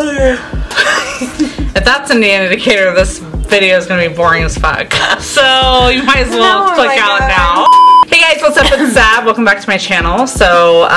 If that's any indicator, this video is going to be boring as fuck. So you might as well click out now. Hey guys, what's up? It's Sab. Welcome back to my channel. So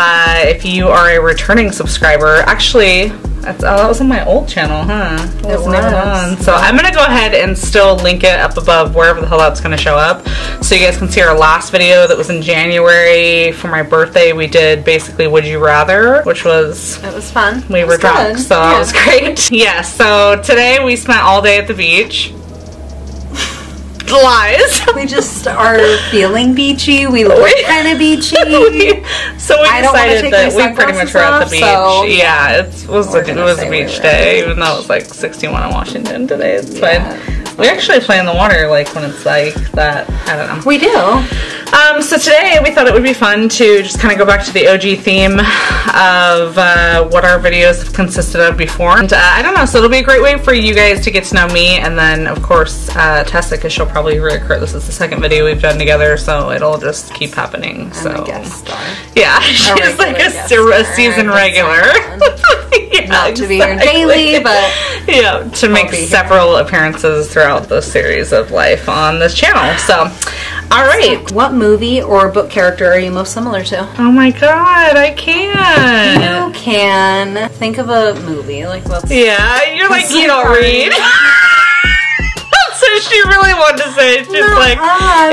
if you are a returning subscriber, actually, that was on my old channel, huh? It wasn't even on. So I'm going to go ahead and still link it up above wherever the hell that's going to show up. So you guys can see our last video that was in January for my birthday. We did basically Would You Rather, which was... It was fun. We were drunk, so that was great. Yeah, so today we spent all day at the beach. Lies. We just are feeling beachy. We look kind of beachy. So we decided that we pretty much were at the beach. So yeah, it was a beach day, even though it was like 61 in Washington today. It's fine. We actually play in the water like when it's like that. I don't know. We do. So today we thought it would be fun to just kind of go back to the OG theme of what our videos have consisted of before. And I don't know, so it'll be a great way for you guys to get to know me, and then of course Tessa, because she'll probably reoccur. This is the second video we've done together, so it'll just keep happening. So I'm a guest star. Yeah, she's like a season regular. Yeah, not to be here daily, but yeah, to make several appearances throughout the series of life on this channel. So, all right. So, what movie or book character are you most similar to? Oh my god, I can't. You can think of a movie. Like, what's... Yeah, you're like, you don't read. So she really wanted to say, she's like,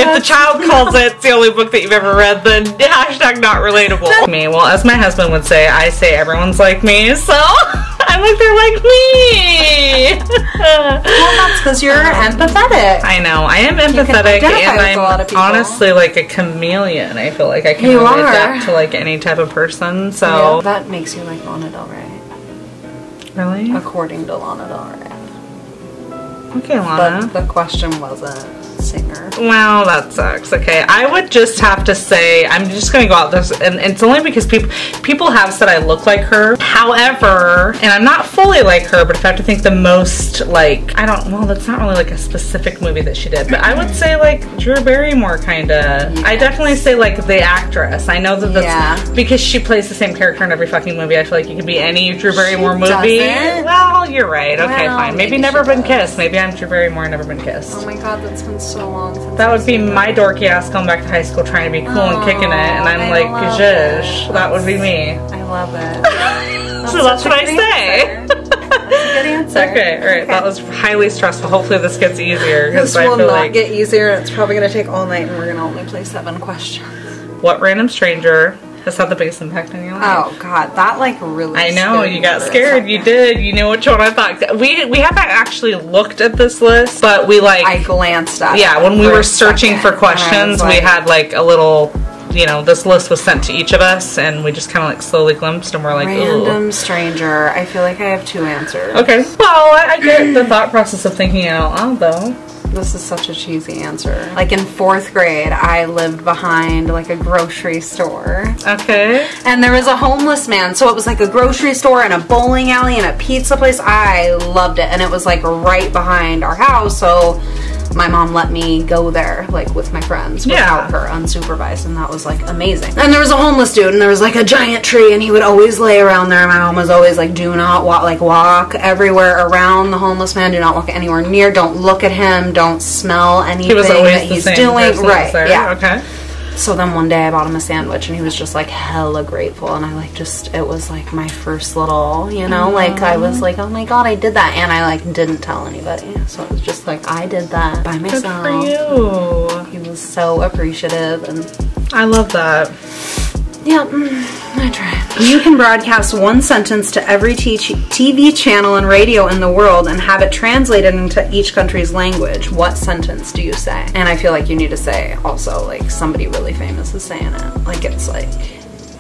if the child calls it's the only book that you've ever read, then hashtag not relatable. Me, well, as my husband would say, I say everyone's like me, so I'm like, they're like me. Well, that's because you're empathetic. I know, I am empathetic, and I'm honestly like a chameleon. I feel like I can really adapt to like any type of person, so. Yeah, that makes you like Lana Del Rey. Really? According to Lana Del Rey. Okay, Lana. But the question wasn't singer. Well, that sucks. Okay, I would just have to say, I'm just gonna go out this, and it's only because people have said I look like her. However, and I'm not fully like her, but if I have to think the most, like, well, that's not really like a specific movie that she did, but I would say like Drew Barrymore, kinda. Yes. I definitely say like the actress. I know that that's because she plays the same character in every fucking movie. I feel like you could be any Drew Barrymore movie. Well, you're right. Okay, fine. Maybe Never Been Kissed. Maybe I'm Drew Barrymore, Never Been Kissed. Oh my god, that's been so long since that would be my dorky ass going back to high school trying to be cool and kicking it, and I'm like, zhuzh. That would be me. I love it. So that's what I say. That's a good answer. Okay, alright, that was highly stressful. Hopefully this gets easier. This will not get easier, and it's probably going to take all night, and we're going to only play 7 questions. What random stranger has had the biggest impact on your life? Oh god, that like really I know, you got scared. You did. You knew which one I thought. We haven't actually looked at this list, but we like... I glanced at it. Yeah, when we were searching for questions, we had like a little... You know, this list was sent to each of us, and we just kind of like slowly glimpsed, and we're like, random stranger. I feel like I have 2 answers. Okay. Well, I get the thought process of thinking out loud, though. This is such a cheesy answer. Like in 4th grade, I lived behind like a grocery store. Okay. And there was a homeless man. So it was like a grocery store and a bowling alley and a pizza place. I loved it. And it was like right behind our house. So my mom let me go there like with my friends without her, unsupervised, and that was like amazing. And there was a homeless dude, and there was like a giant tree, and he would always lay around there. My mom was always like, do not walk everywhere around the homeless man, do not walk anywhere near, don't look at him, don't smell anything that he's doing. Right, yeah. Okay. So then one day I bought him a sandwich, and he was just like hella grateful, and I like just, it was like my first little, you know, like I was like, oh my god, I did that, and I like didn't tell anybody. So it was just like, I did that by myself. Good for you. He was so appreciative, and I love that. Yep, I tried. You can broadcast one sentence to every TV channel and radio in the world and have it translated into each country's language. What sentence do you say? And I feel like you need to say also like somebody really famous is saying it. Like it's like,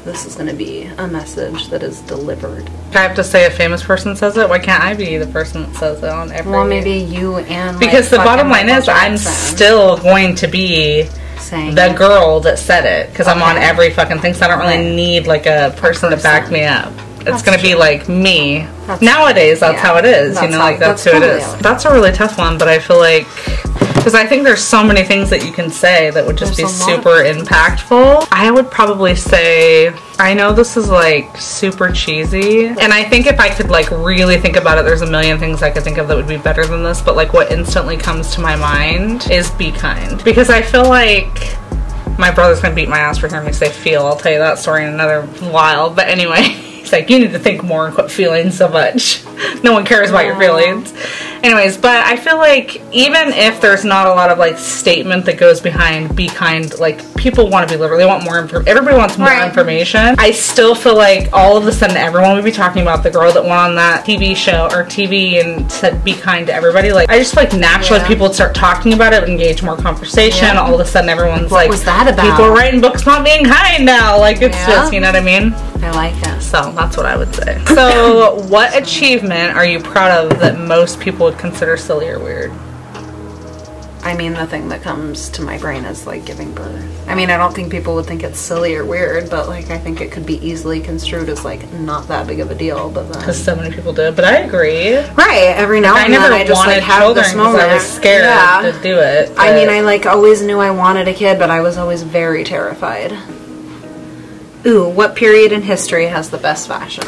this is going to be a message that is delivered. I have to say a famous person says it? Why can't I be the person that says it on every... Well, maybe you and... Because the bottom line is I'm still going to be... the girl that said it, because I'm on every fucking thing, so I don't really need like a person to back me up. It's gonna be like me. Nowadays, that's how it is. You know, like that's who it is. That's a really tough one, but I feel like Because I think there's so many things that you can say that would just be super impactful. I would probably say, I know this is like super cheesy, and I think if I could like really think about it, there's a million things I could think of that would be better than this, but like what instantly comes to my mind is be kind. Because I feel like, my brother's gonna beat my ass for hearing me say feel. I'll tell you that story in another while. But anyway, he's like, you need to think more and quit feeling so much. No one cares about your feelings. Anyways, but I feel like even if there's not a lot of like statement that goes behind be kind, like people want to be liberal, they want more information, everybody wants more information. I still feel like all of a sudden everyone would be talking about the girl that went on that TV show or TV and said be kind to everybody. Like I just feel like naturally people would start talking about it, engage more conversation. All of a sudden everyone's like, was that about? People are writing books not being kind now. Like it's just, you know what I mean? I like it. So that's what I would say. So what achievement are you proud of that most people would consider silly or weird? I mean, the thing that comes to my brain is like giving birth. I mean, I don't think people would think it's silly or weird, but like I think it could be easily construed as like not that big of a deal. But then, because so many people do it. But I agree. Right. Every now and then I just like have this moment. I was scared to do it. I mean, I like always knew I wanted a kid, but I was always very terrified. Ooh, what period in history has the best fashion?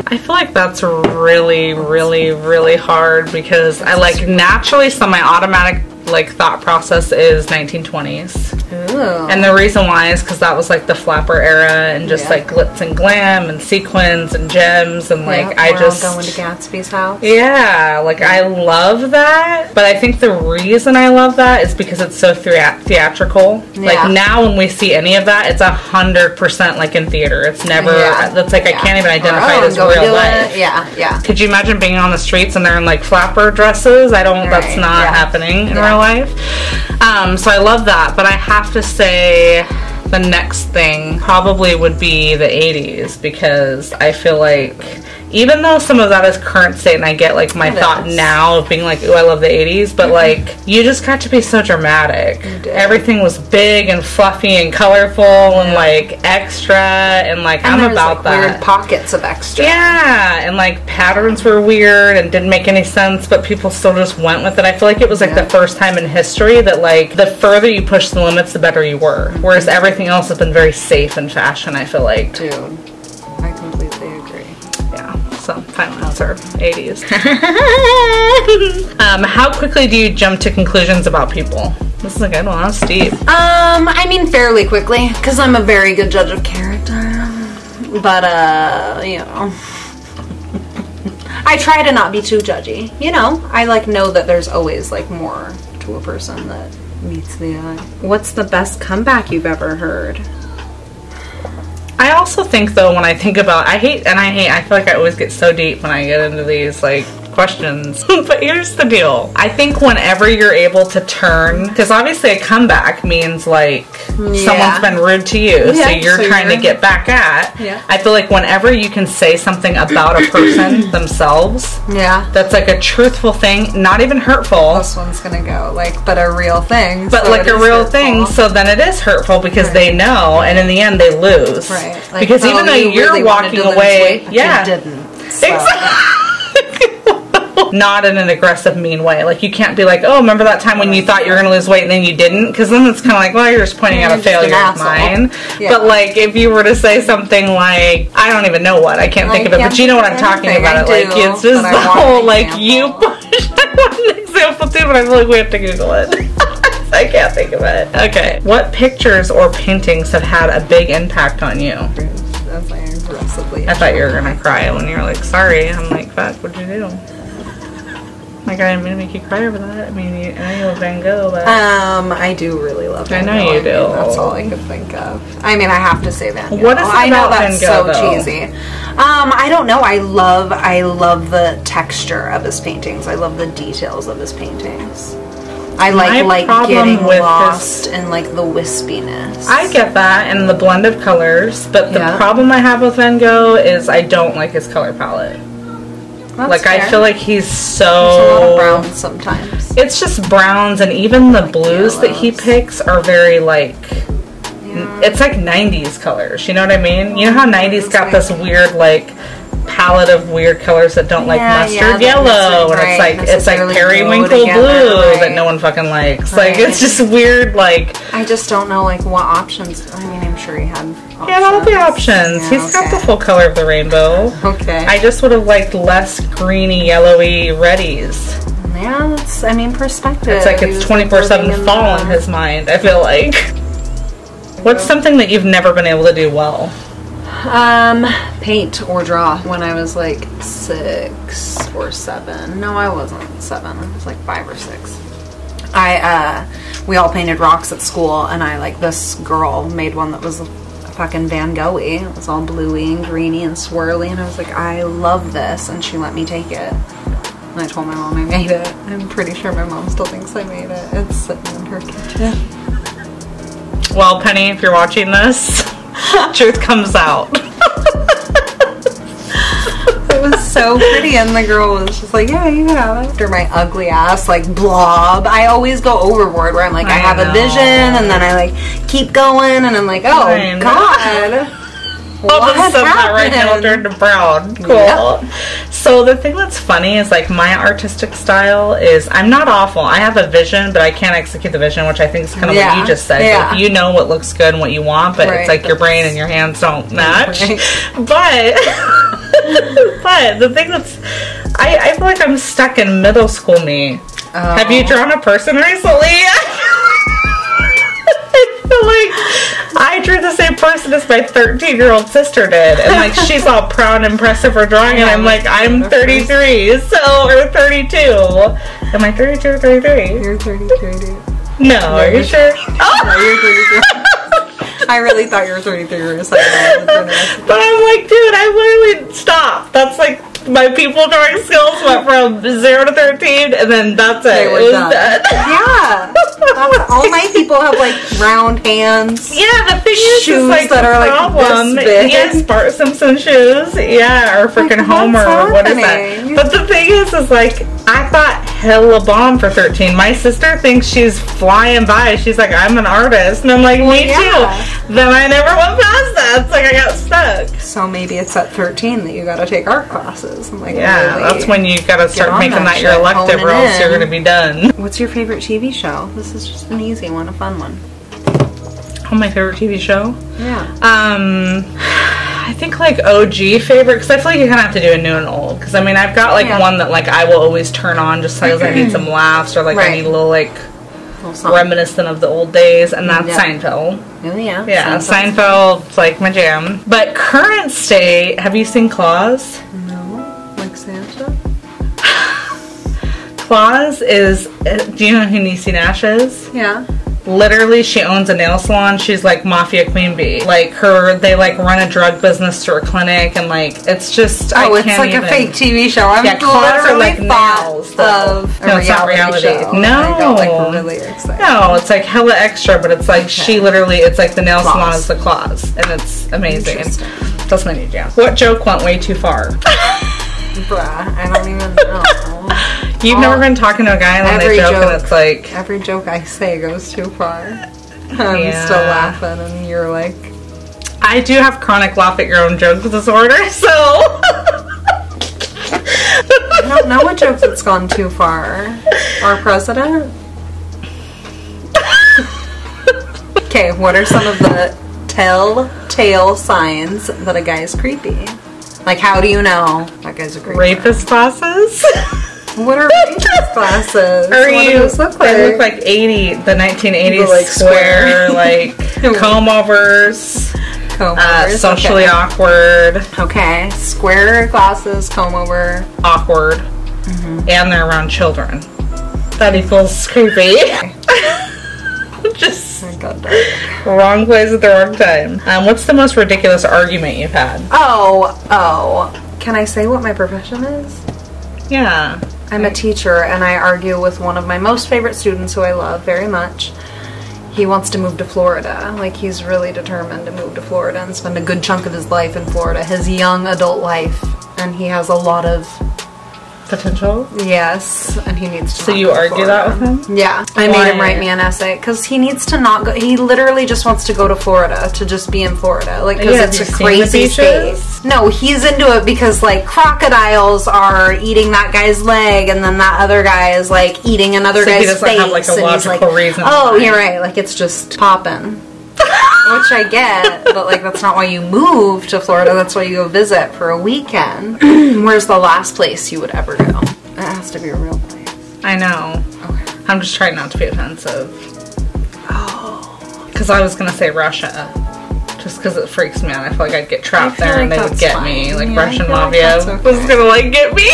I feel like that's really, really, really hard because I like naturally, so my automatic like thought process is 1920s. Ooh. And the reason why is because that was like the flapper era and just like glitz and glam and sequins and gems and like I just going to Gatsby's house. Yeah, like I love that, but I think the reason I love that is because it's so theatrical. Like now when we see any of that, it's 100% like in theater. It's never that's like I can't even identify it as real life. Yeah. Could you imagine being on the streets and they're in like flapper dresses? I don't. That's not happening in real life. So I love that, but I have to say the next thing probably would be the 80s because I feel like even though some of that is current state and I get like my thought now of being like, ooh, I love the 80s, but like you just got to be so dramatic. Everything was big and fluffy and colorful and like extra and like I'm about like that. Weird pockets of extra. Yeah, and like patterns were weird and didn't make any sense, but people still just went with it. I feel like it was like the first time in history that like the further you push the limits, the better you were. Whereas everything else has been very safe in fashion, I feel like. Dude, I completely agree. So, final answer, 80s. How quickly do you jump to conclusions about people? This is a good one, that's deep. I mean fairly quickly, because I'm a very good judge of character. But, you know, I try to not be too judgy. You know, I like know that there's always like more to a person that meets the eye. What's the best comeback you've ever heard? I also think though when I think about I feel like I always get so deep when I get into these like questions. But here's the deal. I think whenever you're able to turn, because obviously a comeback means like someone's been rude to you, so you're trying to get back at. I feel like whenever you can say something about a person themselves, that's like a truthful thing, not even hurtful. This one's gonna go like, but a real thing. But so like a real thing, so then it is hurtful because they know, and in the end they lose. Right. Like, because even though you're really walking away, you didn't. So. Exactly. Not in an aggressive, mean way. Like, you can't be like, oh, remember that time when you thought you were going to lose weight and then you didn't? Because then it's kind of like, well, you're just pointing out a failure of mine. But, like, if you were to say something like, I don't even know what. I can't think of it. But you know what I'm talking about. Like, it's just the whole, like, you push. I want an example, too, but I feel like we have to Google it. I can't think of it. Okay. What pictures or paintings have had a big impact on you? That's like aggressively. I thought you were going to cry when you were like, sorry. I'm like, fuck, what'd you do? Like, I didn't mean to make you cry over that. I mean, I know you love Van Gogh, but... I do really love Van Gogh. I know you do. That's all I could think of. I mean, I have to say Van Gogh. What is it I know about that's Van Gogh, so cheesy. I don't know. I love the texture of his paintings. I love the details of his paintings. I like getting lost in like the wispiness. I get that and the blend of colors, but the problem I have with Van Gogh is I don't like his color palette. That's like fair. I feel like he's so... There's a lot of browns sometimes. It's just browns, and even the blues that he picks are very like... It's like 90s colors, you know what I mean? You know how 90s got this weird like palette of weird colors that don't like mustard yellow, and it's like periwinkle blue that no one fucking likes. Like, it's just weird. Like, I just don't know like what options. I mean, I'm sure he had options. He had all the options. He's got the full color of the rainbow. Okay. I just would have liked less greeny, yellowy reddies. Yeah, that's, I mean, perspective. It's like it's 24/7 fall in his mind, I feel like. What's something that you've never been able to do well? Paint or draw when I was like 6 or 7. No, I wasn't 7. I was like 5 or 6. We all painted rocks at school, and this girl made one that was fucking Van Gogh-y. It was all bluey and greeny and swirly, and I was like, I love this, and she let me take it. And I told my mom I made it. I'm pretty sure my mom still thinks I made it. It's sitting in her kitchen. Well, Penny, if you're watching this, truth comes out. It was so pretty, and the girl was just like, yeah, you can have it. After my ugly ass, like, blob, I always go overboard where I'm like, I have a vision, and then I, like, keep going, and I'm like, oh, God. I'll just set that right now, turned to brown. Cool. Yep. So the thing that's funny is, like, my artistic style is, I'm not awful. I have a vision, but I can't execute the vision, which I think is kind of what you just said. Yeah. Like, you know what looks good and what you want, but it's like your brain and your hands don't match. But but the thing that's, I feel like I'm stuck in middle school me. Oh. Have you drawn a person recently? Like, I drew the same person as my 13-year-old sister did, and like she's all proud and impressive for drawing, and I'm like, I'm 33, or 32. Am I 32 or 33? You're 33, dude. No, are you sure? Oh, no, you're 33. I really thought you were 33 or something. But I'm like, dude, I literally stopped. That's like, my people drawing skills went from 0 to 13, and then that's it. It was done. Yeah. All my people have like round hands. Yeah, the thing is, shoes like that are problem. Like this big. Yes, Bart Simpson shoes. Yeah, or freaking Homer. Or what is that? But the thing is like, I thought hella bomb for 13. My sister thinks she's flying by. She's like, I'm an artist, and I'm like, me too. Then I never went past that. It's like I got stuck. So maybe it's at 13 that you got to take art classes. I'm like, yeah, really, that's when you got to start making that your elective, or else you're gonna be done. What's your favorite TV show? This is just an easy one, a fun one. Oh, my favorite TV show? Yeah. I think like OG favorite, because I feel like you kind of have to do a new and old. Because I mean, I've got like one that like I will always turn on just because I need some laughs, or like I need a little like reminiscent of the old days, and that's Seinfeld. Oh yeah. Yeah, Seinfeld's like my jam. But current state, have you seen Claus? No, like Santa. Claus is, do you know who Niecy Nash is? Yeah. Literally, she owns a nail salon. She's like Mafia Queen Bee. Like they like run a drug business through a clinic, and like it's just it's like a fake TV show. I'm Claus are like nails of no, it's not reality. Show. No, I got like really excited. No, it's like hella extra, but it's like she literally, it's like the nail salon is the Claus, and it's amazing. That's my new jam. What joke went way too far? Bruh, I don't even know. You've never been talking to a guy and then they joke, and it's like, every joke I say goes too far. I'm still laughing, and you're like, I do have chronic laugh at your own jokes disorder, so I don't know a joke that's gone too far. Our president? Okay, what are some of the telltale signs that a guy is creepy? Like, how do you know that guy's a creepy? Rapist classes? What are rapist glasses? What do those look like? They look like the 1980s like square, like comb overs. Socially awkward. Okay, square glasses, comb over. Awkward. And they're around children. That equals creepy. Just wrong place at the wrong time. What's the most ridiculous argument you've had? Oh. Can I say what my profession is? Yeah. I'm a teacher, and I argue with one of my most favorite students who I love very much. He wants to move to Florida. Like, he's really determined to move to Florida and spend a good chunk of his life in Florida, his young adult life. And he has a lot of potential? Yes, and he needs to. So you argue that with him? Yeah. I made him write me an essay, because he needs to not go. He literally just wants to go to Florida, to just be in Florida. Like, because it's a crazy space. No, he's into it because like crocodiles are eating that guy's leg, and then that other guy is like eating another guy's face. He doesn't have like a logical reason. Oh, you're right. Like it's just popping. Which I get, but like that's not why you move to Florida. That's why you go visit for a weekend. Where's the last place you would ever go? It has to be a real place. I know. Okay. I'm just trying not to be offensive. Oh. Because I was gonna say Russia. Just because it freaks me out. I feel like I'd get trapped there and they would get me. Like Russian mafia was gonna like get me.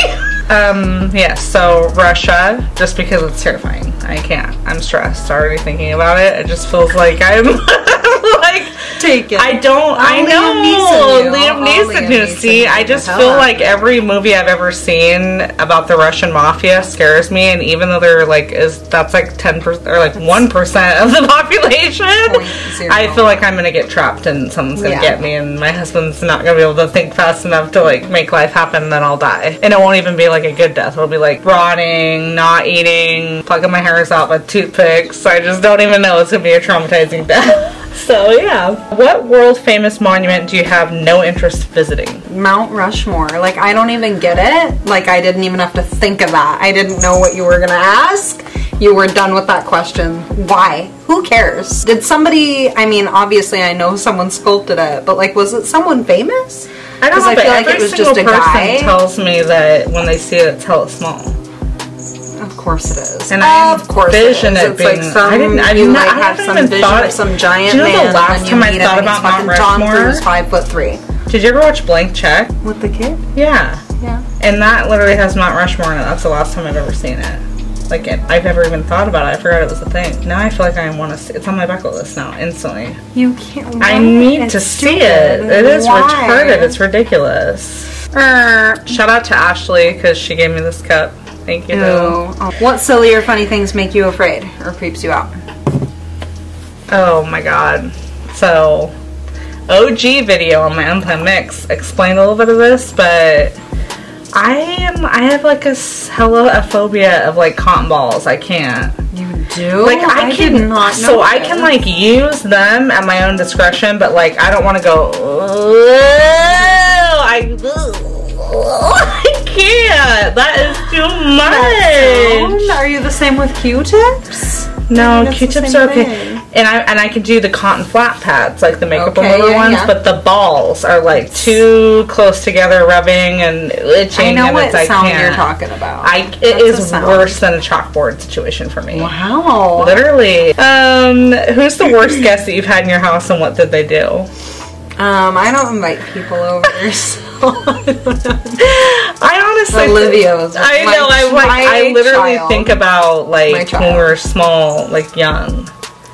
Yeah, so Russia, just because it's terrifying. I can't. I'm stressed already thinking about it. It just feels like I'm like, take it. I know. Liam Neeson. See, I just feel like every movie I've ever seen about the Russian mafia scares me, and even though they're like that's like 10% or like 1% of the population, I feel like I'm gonna get trapped and someone's gonna get me, and my husband's not gonna be able to think fast enough to like make life happen, and then I'll die. And it won't even be like a good death. It'll be like rotting, not eating, plucking my hairs out with toothpicks. I just don't even know. It's gonna be a traumatizing death. So yeah. What world famous monument do you have no interest visiting? Mount Rushmore. Like I don't even get it. Like I didn't even have to think of that. I didn't know what you were gonna ask. You were done with that question. Why? Who cares? Did somebody, I mean obviously I know someone sculpted it, but like was it someone famous? I don't know, but like it was just a guy. Tells me that when they see it, it's hella small. Of course it is. And I envision it being. Like some, I have some vision of some giant man. Do you know the last time I thought about Mount Rushmore? Tom Cruise, 5'3". Did you ever watch Blank Check? With the kid? Yeah. Yeah. And that literally has Mount Rushmore in it. That's the last time I've ever seen it. Like, I've never even thought about it. I forgot it was a thing. Now I feel like I want to see it. It's on my bucket list now, instantly. You can't. I need to see it. It is retarded. It's ridiculous. Shout out to Ashley, because she gave me this cup. Thank you. Oh. What silly or funny things make you afraid or creeps you out? Oh my god. So, OG video on my Unplanned Mix explained a little bit of this, but I have like a phobia of like cotton balls. I can't. You do? Like I did not know. So I can like use them at my own discretion, but like I don't want to go. I can't. That is too much. Are you the same with Q-tips? No, Q-tips are okay. And I can do the cotton flat pads, like the makeup remover ones, but the balls are like too close together, rubbing and itching. I know what sound can't. You're talking about. It is worse than a chalkboard situation for me. Wow. Literally. Who's the worst guest that you've had in your house, and what did they do? I don't invite people over, so I honestly Olivia was I know, I literally think about like when we were small, like young.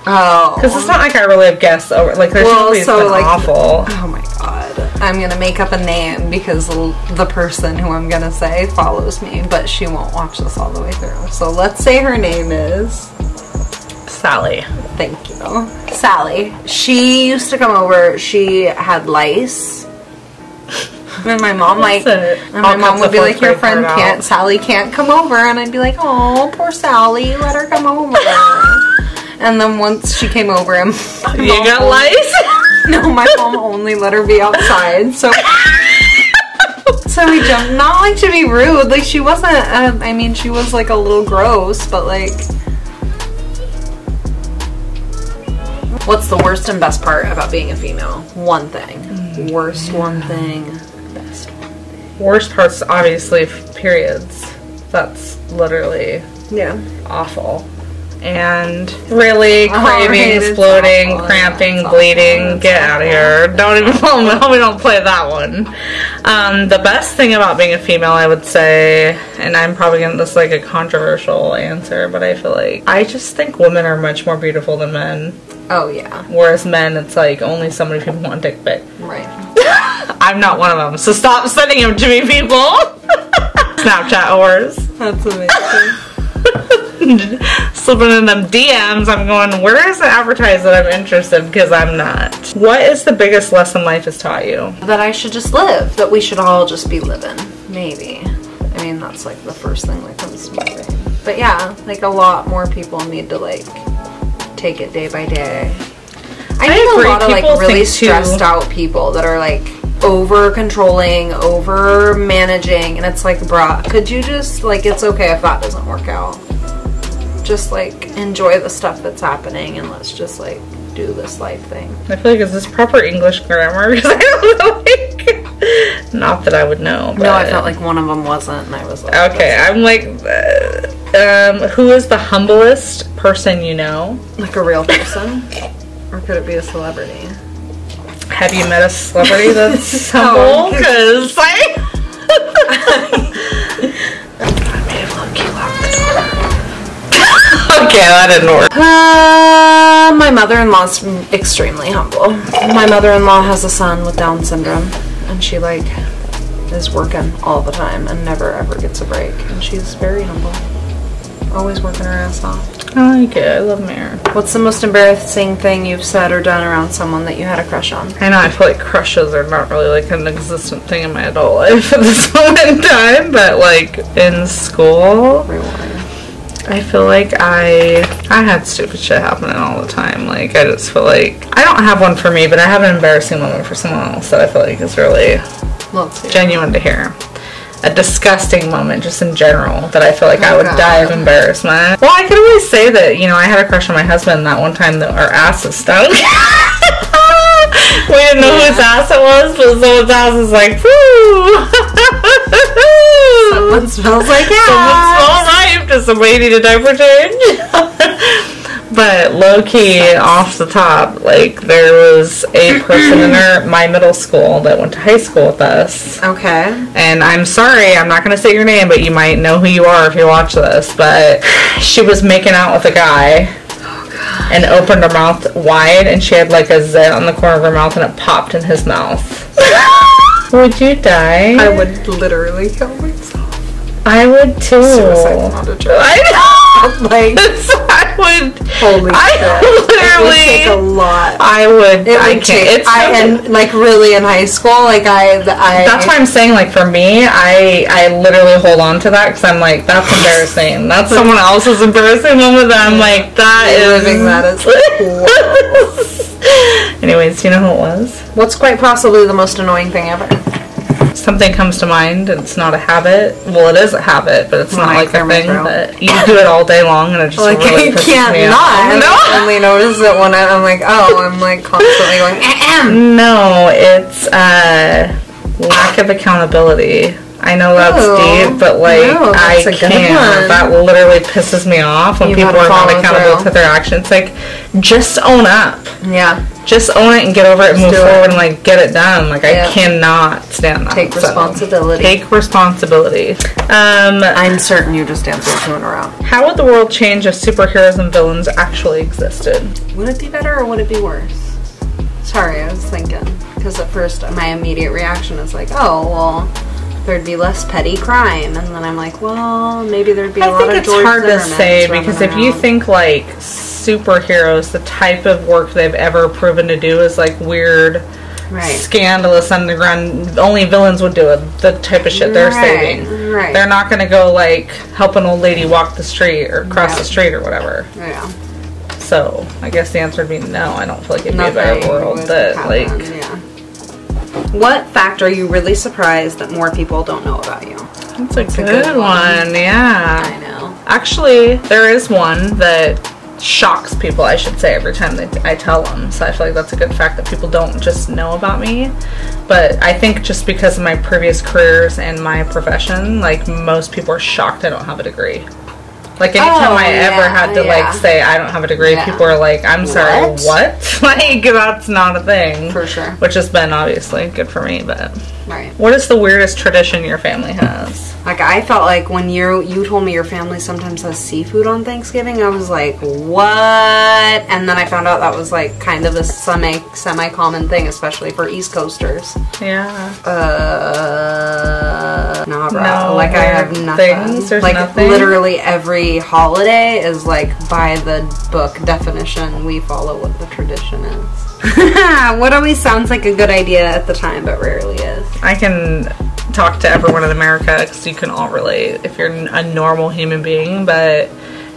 Oh. Because it's not like I really have guests over. Like, there's usually been like, awful. Oh my god. I'm going to make up a name because the person who I'm going to say follows me, but she won't watch this all the way through. So let's say her name is Sally. Thank you. Sally. She used to come over. She had lice. And my mom would be like, your friend Sally can't come over. And I'd be like, oh, poor Sally, let her come over. And then once she came over, you got lice? No, my mom only let her be outside. So we jumped. Not like to be rude. Like she wasn't. I mean, she was like a little gross, but like. What's the worst and best part about being a female? One thing. Worst one thing. Best one thing. Worst part's obviously periods. That's literally awful. And really craving, exploding, cramping, bleeding. Get out of here. Don't even tell me don't play that one. The best thing about being a female, I would say, and I'm probably getting this like a controversial answer, but I feel like I just think women are much more beautiful than men. Oh yeah. Whereas men, it's like only so many people want dick pic. Right. I'm not one of them, so stop sending them to me, people. Snapchat whores. That's amazing. Slipping in them DMs, I'm going, where is it advertised that I'm interested? Because I'm not. What is the biggest lesson life has taught you? That I should just live. That we should all just be living. Maybe. I mean, that's like the first thing that comes to my brain. But yeah, like a lot more people need to like take it day by day. I mean a lot of like really stressed out people that are like over controlling, over managing, and it's like, bruh, could you just, like, it's okay if that doesn't work out. Just, like, enjoy the stuff that's happening, and let's just, like, do this life thing. I feel like, is this proper English grammar? Because I don't know, like, not that I would know. But... No, I felt like one of them wasn't, and I was like, okay, I'm like, who is the humblest person you know? Like a real person? Or could it be a celebrity? Have you met a celebrity that's humble? Because I may have low-key locked the door. Okay, that didn't work. My mother-in-law's extremely humble. My mother-in-law has a son with Down syndrome, and she, like, is working all the time and never ever gets a break. And she's very humble. Always working her ass off. I like it. I love Mare. What's the most embarrassing thing you've said or done around someone that you had a crush on? I know, I feel like crushes are not really like an existent thing in my adult life at this moment in time, but like in school, I feel like I had stupid shit happening all the time. Like, I just feel like, I don't have one for me, but I have an embarrassing moment for someone else that I feel like is really genuine to hear. A disgusting moment just in general that I feel like I would die of embarrassment. Well, I could always say that, you know, I had a crush on my husband that one time that our asses stunk. We didn't know whose ass it was, but someone's ass was like, whoo! Someone smells like ass. Someone smells right. Does somebody need a diaper change? But low-key, off the top, like, there was a person in my middle school that went to high school with us. Okay. And I'm sorry, I'm not going to say your name, but you might know who you are if you watch this. But she was making out with a guy and opened her mouth wide, and she had, like, a zit on the corner of her mouth, and it popped in his mouth. Would you die? I would literally kill myself. I would too. Suicide's not a joke. I know. Like, I would. Holy shit. Literally. It would take a lot. I would. I can't. And like really in high school, like I. That's why I'm saying, like, for me, I literally hold on to that because I'm like, that's embarrassing. That's someone else's embarrassing moment that I'm like, that is. Living that is. Anyways, do you know who it was? What's quite possibly the most annoying thing ever? Something comes to mind. It's not a habit. Well, it is a habit, but it's not like a thing that you do it all day long, and it just like, really pisses can't me not. off. No, I only notice it when I'm like, oh, I'm like constantly going. No, it's lack of accountability. I know that's deep, but like I can't. That literally pisses me off when people are not accountable to their actions. Like, just own up. Yeah. Just own it and get over it and move forward and like get it done. Like, I cannot stand that. Take responsibility. Take responsibility. I'm certain you just answered 2 in a row. How would the world change if superheroes and villains actually existed? Would it be better or would it be worse? Sorry, I was thinking. Because at first my immediate reaction is like, oh, well, there'd be less petty crime, and then I'm like, well, maybe there'd be a lot of it's hard to say, because if you think like superheroes, the type of work they've ever proven to do is like weird, scandalous, underground, only villains would do it, the type of shit they're saving. They're not going to go like help an old lady walk the street or cross the street or whatever. Yeah. So I guess the answer would be no. I don't feel like it'd be a better world that What fact are you really surprised that more people don't know about you? That's a good one. Yeah. I know. Actually, there is one that shocks people, I should say, every time I tell them. So I feel like that's a good fact that people don't just know about me. But I think just because of my previous careers and my profession, like, most people are shocked I don't have a degree. Like, anytime I ever had to, like, say I don't have a degree, people are like, I'm sorry, what? Like, that's not a thing. For sure. Which has been, obviously, good for me, but... Right. What is the weirdest tradition your family has? Like, I felt like when you told me your family sometimes has seafood on Thanksgiving, I was like, what? And then I found out that was, like, kind of a semi-common thing, especially for East Coasters. Yeah. Nah, bro. No, like, I have nothing. There's like, nothing? Literally every holiday is, like, by the book definition. We follow what the tradition is. What always sounds like a good idea at the time, but rarely is. I can talk to everyone in America because you can all relate if you're a normal human being, but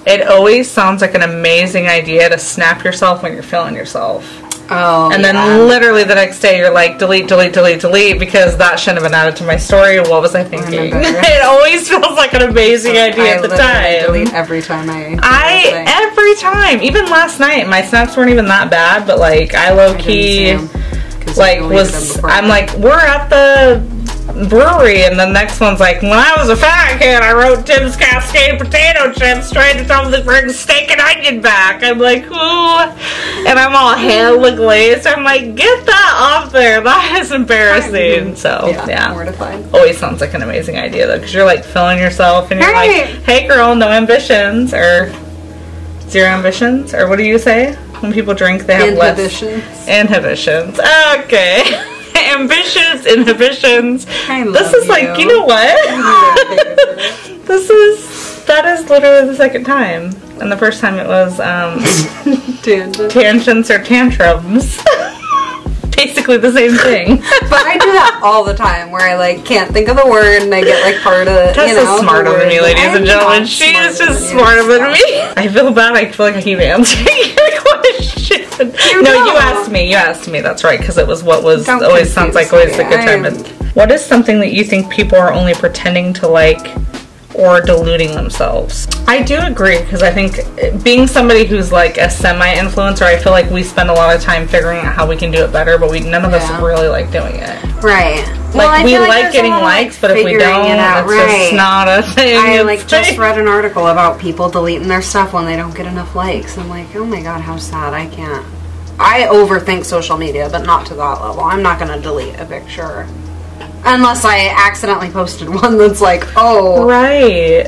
it always sounds like an amazing idea to snap yourself when you're feeling yourself. Oh, and then literally the next day you're like, delete, delete, delete, delete, because that shouldn't have been added to my story. What was I thinking? It always feels like an amazing idea at the time. Delete every time every time. Even last night, my snaps weren't even that bad, but like I low key, like I'm like, we're at the brewery, and the next one's like, when I was a fat kid, I wrote Tim's Cascade potato chips trying to tell them to bring steak and onion back. I'm like, ooh, and I'm all hella glazed. I'm like, get that off there. That is embarrassing. So yeah, mortified. Always sounds like an amazing idea though, because you're like filling yourself, and you're like, hey girl, no ambitions, or zero ambitions, or what do you say when people drink? They have less inhibitions. Okay. Ambitions, inhibitions. This is like, you know what? That is literally the second time. And the first time it was tangents or tantrums. Basically the same thing. But I do that all the time, where I like can't think of the word and I get like part of Tessa's smarter than me, ladies and gentlemen. She is just smarter than me. I feel bad. I feel like I keep answering your question. No, you asked me. That's right, because it was what was always sounds like always a good time. What is something that you think people are only pretending to like or deluding themselves? I do agree, because I think being somebody who's like a semi-influencer, I feel like we spend a lot of time figuring out how we can do it better, but none of us really like doing it. Right. Like, we like getting likes, but if we don't, it's just not a thing. I just read an article about people deleting their stuff when they don't get enough likes. I'm like, oh my god, how sad. I overthink social media, but not to that level. I'm not going to delete a picture. Unless I accidentally posted one that's like, oh. Right.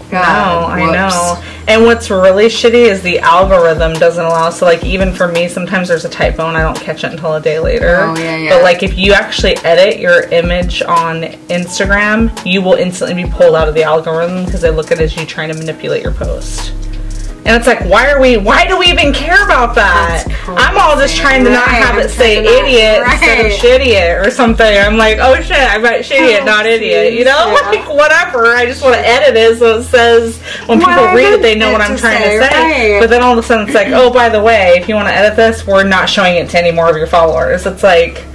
God, no, I know. And what's really shitty is the algorithm doesn't allow, so like even for me, sometimes there's a typo and I don't catch it until a day later. Oh, yeah. But like if you actually edit your image on Instagram, you will instantly be pulled out of the algorithm because they look at it as you trying to manipulate your post. And it's like, why do we even care about that? I'm all just trying to not have it say idiot instead of shittiot or something. I'm like, oh shit, I meant shittiot, not idiot. You know? Like, whatever. I just want to edit it so it says, when people read it, they know what I'm trying to say. But then all of a sudden it's like, oh, by the way, if you want to edit this, we're not showing it to any more of your followers. It's like,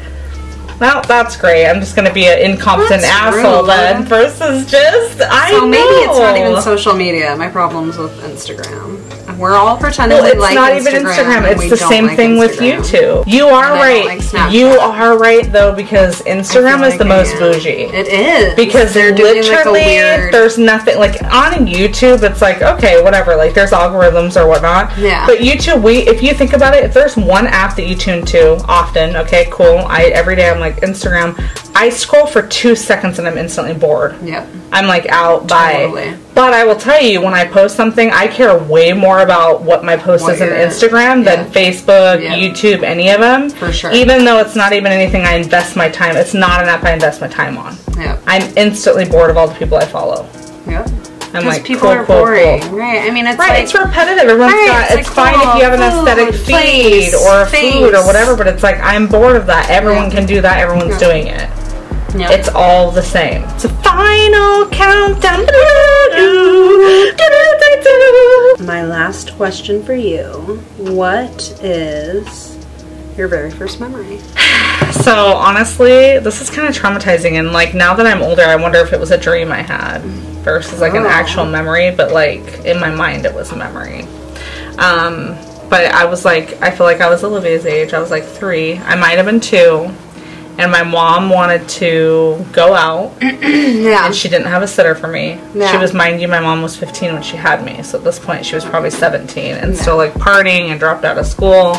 well, that's great. I'm just going to be an incompetent asshole then versus just, So maybe it's not even social media. My problem's with Instagram. We're all pretending we like Instagram. It's not even Instagram. It's the same thing with YouTube. You are right. You are right, though, because Instagram is the most bougie. It is. Because they're literally, there's nothing, like, on YouTube, it's like, okay, whatever, like, there's algorithms or whatnot. Yeah. But YouTube, if you think about it, if there's one app that you tune to often, okay, cool, every day I'm like, Instagram, I scroll for 2 seconds and I'm instantly bored. Yep. I'm like out, bye. But I will tell you, when I post something, I care way more about what my post is on Instagram than Facebook, YouTube, any of them. For sure. Even though it's not even anything I invest my time, it's not an app I invest my time on. Yep. I'm instantly bored of all the people I follow. Yep. I'm like, people are boring. Right. I mean, it's like, it's repetitive. Everyone's got, it's fine if you have an aesthetic feed or a food or whatever, but it's like, I'm bored of that. Everyone can do that. Everyone's doing it. Yep. It's all the same. It's a final countdown. My last question for you. What is your very first memory? So honestly, this is kind of traumatizing, and like now that I'm older, I wonder if it was a dream I had versus like an actual memory, but like in my mind it was a memory. But I was like, I feel like I was Olivia's age. I was like 3. I might have been 2. And my mom wanted to go out. And she didn't have a sitter for me. Yeah. She was, mind you, my mom was 15 when she had me. So at this point, she was probably 17 and still like partying and dropped out of school.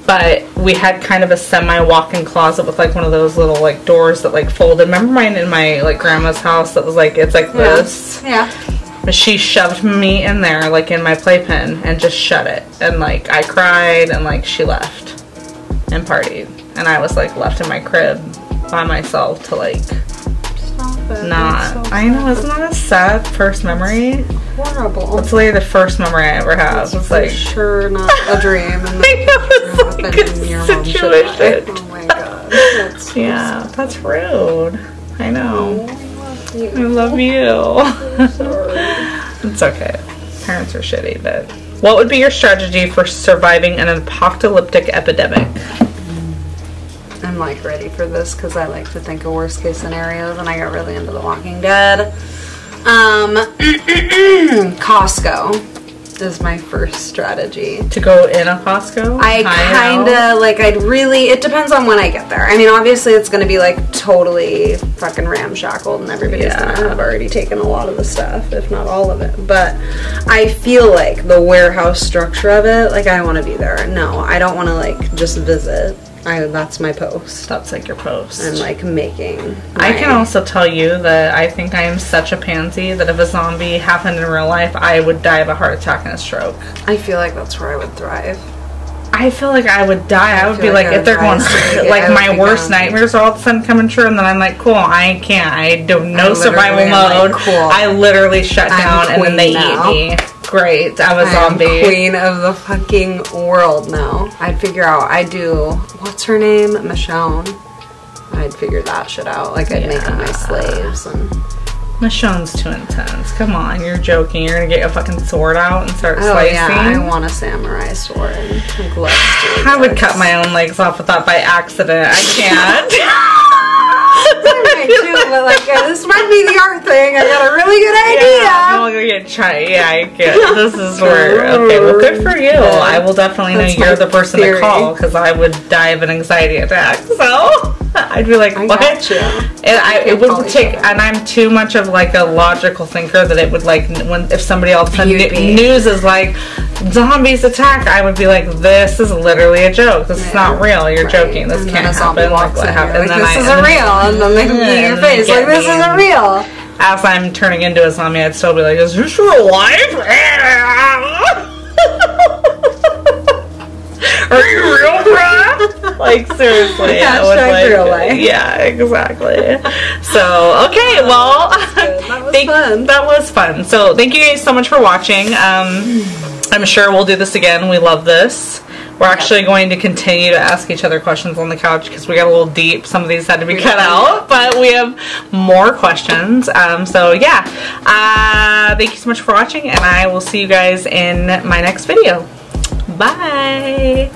But we had kind of a semi-walk-in closet with like one of those little like doors that like folded. Remember mine in my like grandma's house that was like, it's like this? Yeah. But she shoved me in there like in my playpen and just shut it. And like I cried and like she left and partied. And I was like left in my crib by myself to like not. I know, isn't that a sad first memory? Horrible. It's literally the first memory I ever have. It's like sure not a dream. And it's like a situation. Oh my god. That's rude. I know. I love you. Sorry. It's okay. Parents are shitty, but What would be your strategy for surviving an apocalyptic epidemic? I'm like ready for this because I like to think of worst case scenarios, and I got really into The Walking Dead. Costco is my first strategy. To go in a Costco? I kinda, like, it depends on when I get there. I mean, obviously it's gonna be like totally fucking ramshackled and everybody's gonna have already taken a lot of the stuff, if not all of it. But I feel like the warehouse structure of it, like, I wanna be there. No, I don't wanna, like, just visit. That's my post. That's like your post. And like making. I can also tell you that I think I am such a pansy that if a zombie happened in real life, I would die of a heart attack and a stroke. I feel like that's where I would thrive. I feel like I would die. I would be like, if they're going, like, my worst nightmares are all of a sudden coming true, and then I'm like, cool, I can't. I do no survival mode. Like, cool. I literally shut down, and then they eat me. Great, I'm a zombie. I'm queen of the fucking world now. I'd figure out, what's her name? Michonne. I'd figure that shit out. Like, I'd make them my slaves. And Michonne's too intense. Come on, you're joking. You're gonna get a fucking sword out and start slicing? Yeah, I want a samurai sword. I would cut my own legs off with that by accident. I can't. I do, but like, this might be the art thing. I got a really good idea. Yeah, I'm gonna get tried. Yeah, I get. This is where. Okay, well, good for you. I will definitely know you're the person to call because I would die of an anxiety attack. So I'd be like, what? And it would take, and I'm too much of like a logical thinker that it would like if somebody all of a sudden news is like zombies attack, I would be like, this is literally a joke. This is not real. You're joking. This can't happen. Like what happened? Like, this isn't real. And then they can eat your face like this isn't real. As I'm turning into a zombie, I'd still be like, is this real life? Are you real, bruh? Like, seriously. Hashtag real life. Yeah, exactly. So, okay, well, that was fun. That was fun. So, thank you guys so much for watching. I'm sure we'll do this again. We love this. We're actually going to continue to ask each other questions on the couch because we got a little deep. Some of these had to be cut out, but we have more questions. So, yeah. Thank you so much for watching, and I will see you guys in my next video. Bye!